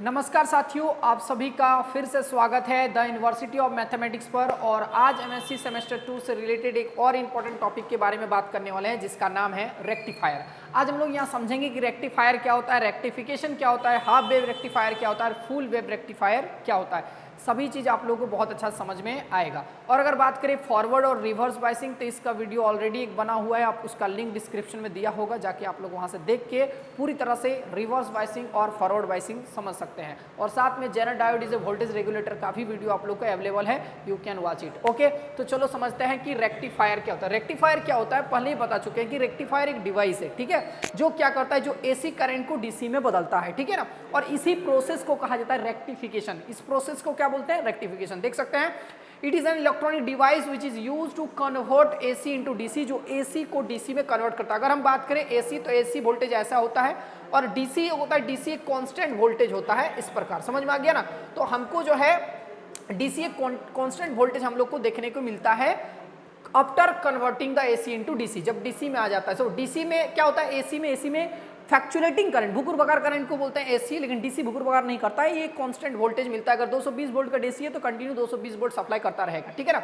नमस्कार साथियों, आप सभी का फिर से स्वागत है द यूनिवर्सिटी ऑफ मैथमेटिक्स पर। और आज एमएससी सेमेस्टर 2 से रिलेटेड एक और इम्पॉर्टेंट टॉपिक के बारे में बात करने वाले हैं जिसका नाम है रेक्टिफायर। आज हम लोग यहाँ समझेंगे कि रेक्टिफायर क्या होता है, रेक्टिफिकेशन क्या होता है, हाफ वेव रेक्टिफायर क्या होता है, फुल वेव रेक्टिफायर क्या होता है। सभी चीज़ आप लोगों को बहुत अच्छा समझ में आएगा। और अगर बात करें फॉरवर्ड और रिवर्स बाइसिंग तो इसका वीडियो ऑलरेडी एक बना हुआ है, आप उसका लिंक डिस्क्रिप्शन में दिया होगा, जाके आप लोग वहाँ से देख के पूरी तरह से रिवर्स बाइसिंग और फॉरवर्ड बाइसिंग समझ सकते हैं। और साथ में zener diode is a voltage regulator का भी वीडियो आप लोग को अवेलेबल है, you can watch it. Okay, तो चलो समझते हैं कि रेक्टिफायर क्या होता है। रेक्टिफायर क्या होता है पहले ही बता चुके हैं कि रेक्टिफायर एक डिवाइस है, ठीक है, जो क्या करता है, जो एसी करंट को डीसी में बदलता है, ठीक है ना। और इसी प्रोसेस को कहा जाता है रेक्टिफिकेशन। इस प्रोसेस को क्या बोलते हैं, रेक्टिफिकेशन। देख सकते हैं, it is an electronic device which is use to convert AC into DC, जो एसी को डीसी में कन्वर्ट करता है। अगर हम बात करें एसी तो एसी वोल्टेज ऐसा होता है, और डीसी होता है, डीसी एक कांस्टेंट वोल्टेज होता है, इस प्रकार। समझ में आ गया ना। तो हमको जो है डीसी एक कांस्टेंट वोल्टेज हम लोग को देखने को मिलता है after converting the AC into DC. जब डीसी में आ जाता है, सो डीसी में क्या होता है, एसी में फ्लक्चुएटिंग करंट, भुकुर-भकार करंट को बोलते हैं एसी, लेकिन डीसी भुकुर-भकार नहीं करता है, ये कांस्टेंट वोल्टेज मिलता है। अगर 220 वोल्ट का डीसी है तो कंटिन्यू 220 वोल्ट सप्लाई करता रहेगा, ठीक है ना।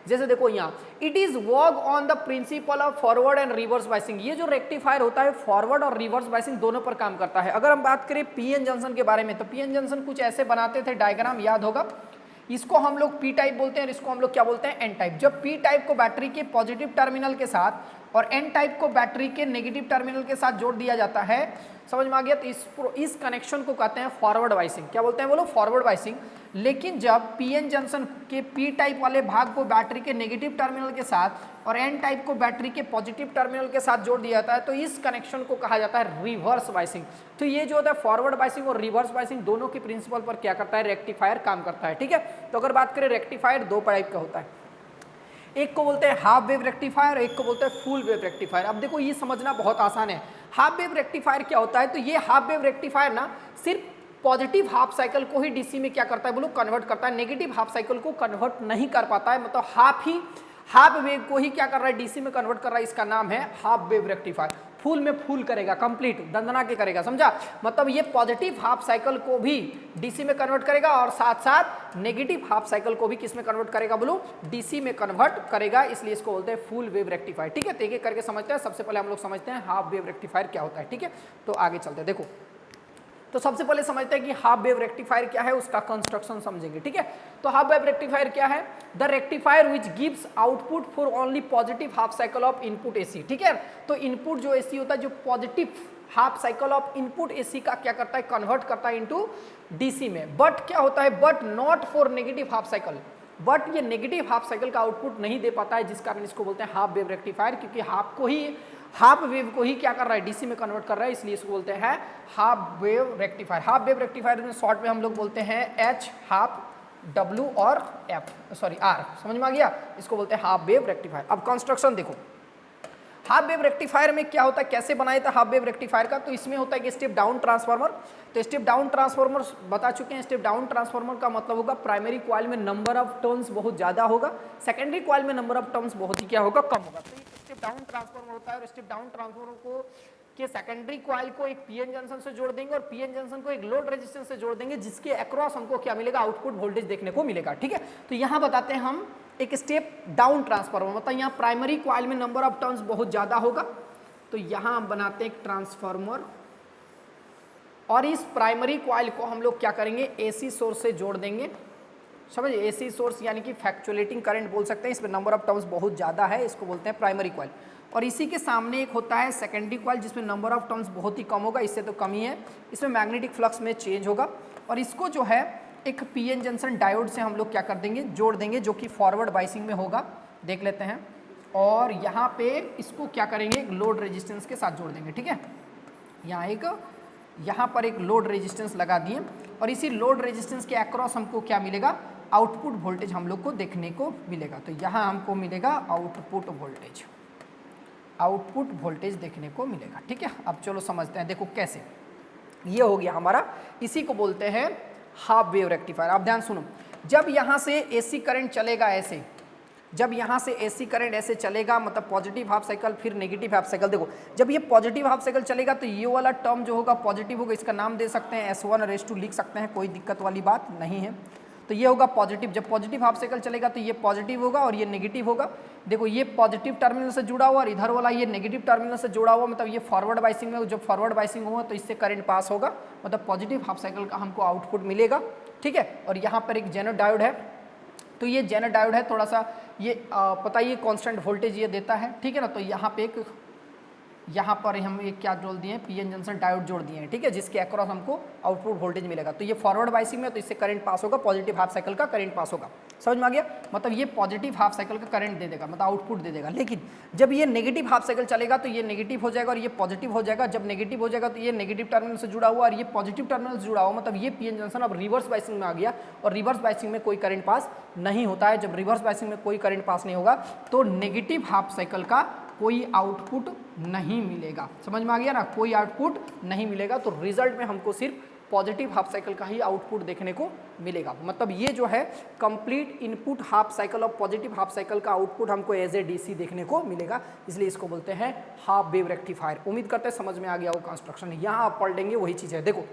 जैसे देखो यहाँ, it is work on the principle of forward and reverse biasing. ये जो रेक्टिफायर होता है फॉरवर्ड और रिवर्स बाइसिंग दोनों पर काम करता है। अगर हम बात करें पीएन जंक्शन के बारे में तो पीएन जंक्शन कुछ ऐसे बनाते थे, डायग्राम याद होगा। इसको हम लोग पी टाइप बोलते हैं और इसको हम लोग क्या बोलते हैं, एन टाइप। जब पी टाइप को बैटरी के पॉजिटिव टर्मिनल के साथ और एन टाइप को बैटरी के नेगेटिव टर्मिनल के साथ जोड़ दिया जाता है, समझ में आ गया, तो इस कनेक्शन को कहते हैं फॉरवर्ड बाइसिंग। क्या बोलते हैं बोलो, फॉरवर्ड बाइसिंग। लेकिन जब पीएन जंक्शन के पी टाइप वाले भाग को बैटरी के नेगेटिव टर्मिनल के साथ और एन टाइप को बैटरी के पॉजिटिव टर्मिनल के साथ जोड़ दिया जाता है तो इस कनेक्शन को कहा जाता है रिवर्स बाइसिंग। तो ये जो होता है फॉरवर्ड बाइसिंग और रिवर्स बाइसिंग दोनों की प्रिंसिपल पर क्या करता है, रेक्टिफायर काम करता है, ठीक है। तो अगर बात करें रेक्टिफायर दो टाइप का होता है, एक को बोलते हैं हाफ वेव रेक्टिफायर, एक को बोलते हैं फुल वेव रेक्टिफायर। अब देखो ये समझना बहुत आसान है। हाफ वेव रेक्टिफायर क्या होता है, तो ये हाफ वेव रेक्टिफायर ना सिर्फ पॉजिटिव हाफ साइकिल को ही डीसी में क्या करता है बोलो, कन्वर्ट करता है। नेगेटिव हाफ साइकिल को कन्वर्ट नहीं कर पाता है, मतलब हाफ वेव को ही क्या कर रहा है, डीसी में कन्वर्ट कर रहा है। इसका नाम है हाफ वेव रेक्टिफायर। फुल में फुल करेगा, कंप्लीट दंदना के करेगा, समझा। मतलब ये पॉजिटिव हाफ साइकिल को भी डीसी में कन्वर्ट करेगा और साथ साथ नेगेटिव हाफ साइकिल को भी किस में कन्वर्ट करेगा बोलो, डीसी में कन्वर्ट करेगा। इसलिए इसको बोलते हैं फुल वेव रेक्टिफायर, ठीक है। तो एक एक करके समझते हैं। सबसे पहले हम लोग समझते हैं हाफ वेव रेक्टिफायर क्या होता है, ठीक है। तो आगे चलते हैं। देखो, तो सबसे पहले समझते हैं कि हाफ वेव रेक्टिफायर क्या है, उसका कंस्ट्रक्शन समझेंगे, ठीक है। तो हाफ वेव रेक्टिफायर क्या है, the rectifier which gives output for only positive half cycle of input AC, ठीक है। तो इनपुट जो एसी होता है, जो positive half cycle of input AC का क्या करता है, कन्वर्ट करता है इनटू डीसी में। बट क्या होता है, but not for negative half cycle, but ये नेगेटिव हाफ साइकिल का आउटपुट नहीं दे पाता है, जिस कारण इसको बोलते हैं हाफ वेव रेक्टिफायर, क्योंकि हाफ वेव को ही क्या कर रहा है, डीसी में कन्वर्ट कर रहा है, इसलिए इसको बोलते हैं half wave rectifier. Half wave rectifier में शॉर्ट में हम लोग बोलते हैं एच, हाफ, डब्ल्यू और आर। समझ में आ गया, इसको बोलते हैं हाफ वेव रेक्टिफायर। अब कंस्ट्रक्शन देखो, हाफ वेव रेक्टिफायर में क्या होता है, कैसे बनाया था हाफ वेव रेक्टिफायर का, तो इसमें होता है कि स्टेप डाउन ट्रांसफार्मर। तो स्टेप डाउन ट्रांसफार्मर बता चुके हैं। स्टेप डाउन ट्रांसफार्मर का मतलब होगा प्राइमरी कॉइल में नंबर ऑफ टर्न्स बहुत ज्यादा होगा, सेकेंडरी कॉइल में नंबर ऑफ टर्न्स बहुत ही क्या होगा, कम होगा। तो स्टेप डाउन ट्रांसफार्मर होता है और स्टेप डाउन ट्रांसफार्मर को के सेकेंडरी कॉइल को एक पीएन जंक्शन से जोड़ देंगे और पीएन जंक्शन को एक लोड रेजिस्टेंस से जोड़ देंगे, जिसके अक्रॉस हमको क्या मिलेगा, आउटपुट वोल्टेज देखने को मिलेगा, ठीक है। तो यहाँ बताते हैं हम एक स्टेप डाउन ट्रांसफार्मर, मतलब यहाँ प्राइमरी कॉइल में नंबर ऑफ टर्न्स बहुत ज्यादा होगा, तो यहाँ हम बनाते हैं एक ट्रांसफार्मर और इस प्राइमरी कॉइल को हम लोग क्या करेंगे, एसी सोर्स से जोड़ देंगे। समझ, एसी सोर्स यानी कि फ्लक्चुएटिंग करंट बोल सकते हैं, इसमें नंबर ऑफ टर्न्स बहुत ज़्यादा है, इसको बोलते हैं प्राइमरी कॉइल। और इसी के सामने एक होता है सेकेंडरी कॉइल, जिसमें नंबर ऑफ टर्न्स बहुत ही कम होगा, इससे तो कम ही है, इसमें मैग्नेटिक फ्लक्स में चेंज होगा। और इसको जो है एक पीएन जंक्शन डायोड से हम लोग क्या कर देंगे, जोड़ देंगे, जो कि फॉरवर्ड बाइसिंग में होगा, देख लेते हैं। और यहाँ पे इसको क्या करेंगे, एक लोड रेजिस्टेंस के साथ जोड़ देंगे, ठीक है। यहाँ पर एक लोड रेजिस्टेंस लगा दिए और इसी लोड रेजिस्टेंस के अक्रॉस हमको क्या मिलेगा, आउटपुट वोल्टेज हम लोग को देखने को मिलेगा। तो यहाँ हमको मिलेगा आउटपुट वोल्टेज देखने को मिलेगा, ठीक है। अब चलो समझते हैं, देखो कैसे। ये हो गया हमारा, इसी को बोलते हैं हाफ वेव रेक्टिफायर। अब ध्यान सुनो, जब यहाँ से एसी करंट चलेगा ऐसे, जब यहाँ से एसी करंट ऐसे चलेगा, मतलब पॉजिटिव हाफ साइकिल फिर नेगेटिव हाफ साइकिल, देखो जब ये पॉजिटिव हाफ साइकिल चलेगा तो ये वाला टर्म जो होगा पॉजिटिव होगा, इसका नाम दे सकते हैं S1 और S2 लिख सकते हैं, कोई दिक्कत वाली बात नहीं है। तो ये होगा पॉजिटिव, जब पॉजिटिव हाफ साइकिल चलेगा तो ये पॉजिटिव होगा और ये नेगेटिव होगा। देखो ये पॉजिटिव टर्मिनल से जुड़ा हुआ और इधर वाला ये नेगेटिव टर्मिनल से जुड़ा हुआ, मतलब ये फॉरवर्ड बाइसिंग में, जब फॉरवर्ड बाइसिंग होगा तो इससे करंट पास होगा, मतलब पॉजिटिव हाफ साइकिल का हमको आउटपुट मिलेगा, ठीक है। और यहाँ पर एक जेनर डायोड है, तो ये जेनर डायोड है, थोड़ा सा ये पता ही कांस्टेंट वोल्टेज ये देता है, ठीक है ना। तो यहाँ पे एक, यहाँ पर हम एक क्या जोड़ दिए हैं, पीएन जंक्शन डायोड जोड़ दिए हैं, ठीक है, जिसके अक्रॉस हमको आउटपुट वोल्टेज मिलेगा। तो ये फॉरवर्ड बाइसिंग में, तो इससे करंट पास होगा, पॉजिटिव हाफ साइकिल का करंट पास होगा, समझ में आ गया। मतलब ये पॉजिटिव हाफ साइकिल का करंट दे देगा, मतलब आउटपुट दे देगा। लेकिन जब ये नेगेटिव हाफ साइकिल चलेगा तो ये नेगेटिव हो जाएगा और ये पॉजिटिव हो जाएगा। जब नेगेटिव हो जाएगा तो ये नेगेटिव टर्मिनल से जुड़ा हुआ और ये पॉजिटिव टर्मिनल से जुड़ा हुआ, मतलब ये पीएन जंक्शन अब रिवर्स बाइसिंग में आ गया और रिवर्स बाइसिंग में कोई करंट पास नहीं होता है। जब रिवर्स बाइसिंग में कोई करंट पास नहीं होगा तो नेगेटिव हाफ साइकिल का कोई आउटपुट नहीं मिलेगा, समझ में आ गया ना, कोई आउटपुट नहीं मिलेगा। तो रिजल्ट में हमको सिर्फ पॉजिटिव हाफ साइकिल का ही आउटपुट देखने को मिलेगा। मतलब ये जो है कंप्लीट इनपुट हाफ साइकिल और पॉजिटिव हाफ साइकिल का आउटपुट हमको एज ए डीसी देखने को मिलेगा, इसलिए इसको बोलते हैं हाफ वेव रेक्टिफायर। उम्मीद करते हैं समझ में आ गया वो कंस्ट्रक्शन, यहाँ आप पढ़ लेंगे वही चीज़ है। देखो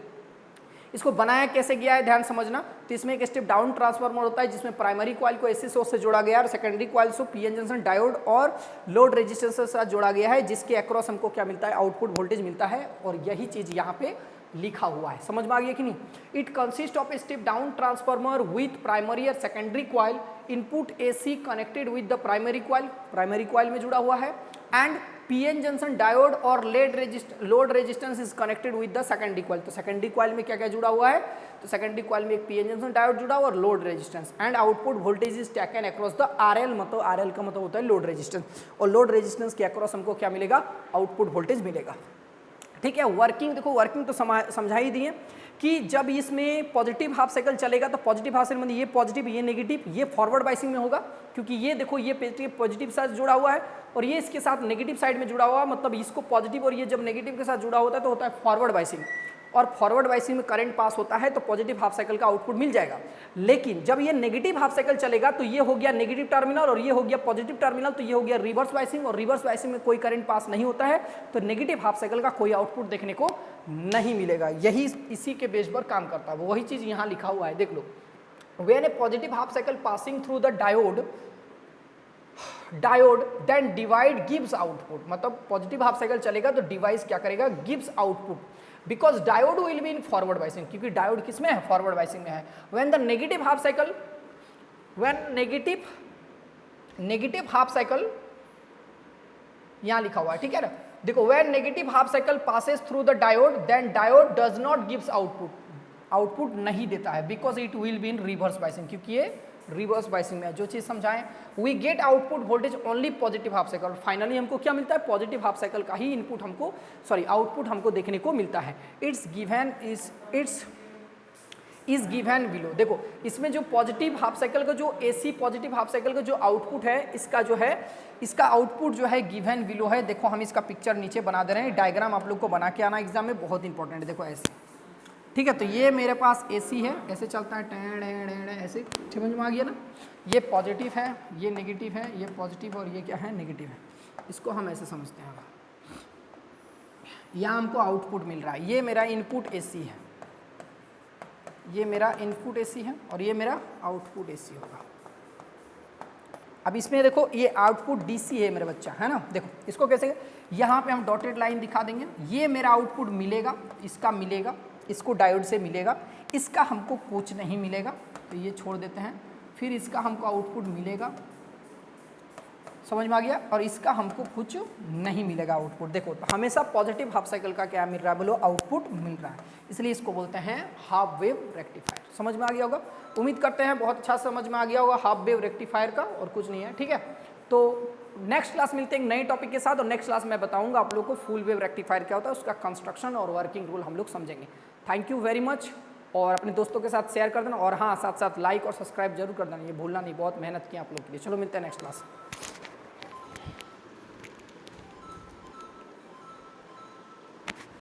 इसको बनाया कैसे गया है ध्यान समझना। तो इसमें एक स्टेप डाउन ट्रांसफार्मर होता है जिसमें प्राइमरी कॉइल को एसी सोर्स से जोड़ा गया है और सेकेंडरी कॉइल को पीएन जंक्शन डायोड और लोड रेजिस्टेंस के साथ जोड़ा गया है, जिसके अक्रॉस हमको क्या मिलता है, आउटपुट वोल्टेज मिलता है। और यही चीज यहाँ पे लिखा हुआ है, समझ में आ गया कि नहीं। It consist of a step down transformer with primary और secondary coil, input AC connected with the primary coil, primary coil में जुड़ा हुआ है, एंड पीएन जंक्शन डायोड और load resistance is connected with the secondary coil. तो secondary coil में क्या क्या जुड़ा हुआ है, तो सेकेंडरी कॉइल में एक पीएन जंक्शन डायोड जुड़ा हुआ और load resistance, and output voltage is taken across the RL, मतलब आरएल का मतलब होता है लोड रेजिस्टेंस, और लोड रेजिस्टेंस के अक्रॉस हमको क्या मिलेगा, आउटपुट वोल्टेज मिलेगा, ठीक है। वर्किंग देखो, वर्किंग तो समझा ही दिए कि जब इसमें पॉजिटिव हाफ साइकिल चलेगा तो पॉजिटिव हाफ साइकिल मतलब ये पॉजिटिव ये नेगेटिव, ये फॉरवर्ड बाइसिंग में होगा क्योंकि ये देखो ये पॉजिटिव साइड जुड़ा हुआ है और ये इसके साथ नेगेटिव साइड में जुड़ा हुआ है, मतलब इसको पॉजिटिव और ये जब नेगेटिव के साथ जुड़ा होता है तो होता है फॉरवर्ड बाइसिंग, और फॉरवर्ड बाइसिंग में करंट पास होता है तो पॉजिटिव हाफ साइकिल का आउटपुट मिल जाएगा। लेकिन जब ये नेगेटिव हाफ साइकिल चलेगा तो ये हो गया नेगेटिव टर्मिनल और ये हो गया पॉजिटिव टर्मिनल, तो ये हो गया रिवर्स बाइसिंग, और रिवर्स बाइसिंग में कोई करंट पास नहीं होता है तो नेगेटिव हाफ साइकिल का कोई आउटपुट देखने को नहीं मिलेगा। यही इसी के बेस पर काम करता है, वही चीज यहाँ लिखा हुआ है, देख लो। When a positive half cycle passing through the diode then divide gives output, मतलब पॉजिटिव हाफ साइकिल चलेगा तो डिवाइस क्या करेगा, gives output, because diode will be in forward biasing, क्योंकि डायोड किस में है, फॉरवर्ड बाइसिंग में है। When the negative half cycle, when negative half cycle यहां लिखा हुआ है, ठीक है ना, देखो when negative half cycle passes through the diode then diode does not gives output, output नहीं देता है, because it will be in reverse biasing, क्योंकि ये रिवर्स बाइसिंग में है। जो चीज समझाएं, we get output voltage only positive half cycle, finally हमको क्या मिलता है, पॉजिटिव हाफ साइकिल का ही इनपुट हमको आउटपुट हमको देखने को मिलता है। इट्स गिवन बिलो, देखो इसमें जो पॉजिटिव हाफ साइकिल का जो एसी पॉजिटिव हाफ साइकिल का जो आउटपुट है, इसका जो है इसका आउटपुट जो है गिवन बिलो है। देखो हम इसका पिक्चर नीचे बना दे रहे हैं, डायग्राम आप लोग को बना के आना एग्जाम में, बहुत इंपॉर्टेंट है। देखो ऐसे, ठीक है, तो ये मेरे पास एसी है, ऐसे चलता है टेढ़ ऐसे, समझ में आ गया ना। ये पॉजिटिव है, ये नेगेटिव है, ये पॉजिटिव और ये क्या है, नेगेटिव है। इसको हम ऐसे समझते हैं, यहाँ हमको आउटपुट मिल रहा है, ये मेरा इनपुट एसी है, ये मेरा इनपुट एसी है और ये मेरा आउटपुट एसी होगा। अब इसमें देखो ये आउटपुट डीसी है मेरा बच्चा, है ना। देखो इसको कैसे, यहाँ पे हम डॉटेड लाइन दिखा देंगे, ये मेरा आउटपुट मिलेगा, इसका मिलेगा, इसको डायोड से मिलेगा, इसका हमको कुछ नहीं मिलेगा तो ये छोड़ देते हैं, फिर इसका हमको आउटपुट मिलेगा, समझ में आ गया, और इसका हमको कुछ नहीं मिलेगा आउटपुट। देखो तो हमेशा पॉजिटिव हाफ साइकिल का क्या मिल रहा है, बोलो आउटपुट मिल रहा है, इसलिए इसको बोलते हैं हाफ वेव रेक्टिफायर। समझ में आ गया होगा, उम्मीद करते हैं बहुत अच्छा समझ में आ गया होगा हाफ वेव रेक्टिफायर का, और कुछ नहीं है, ठीक है। तो नेक्स्ट क्लास मिलते हैं एक नए टॉपिक के साथ, और नेक्स्ट क्लास में बताऊंगा आप लोग को फुल वेव रेक्टिफायर क्या होता है, उसका कंस्ट्रक्शन और वर्किंग रूल हम लोग समझेंगे। थैंक यू वेरी मच, और अपने दोस्तों के साथ शेयर कर देना, और हाँ साथ साथ लाइक और सब्सक्राइब जरूर कर देना, ये भूलना नहीं, बहुत मेहनत की आप लोग के लिए। चलो मिलते हैं नेक्स्ट क्लास।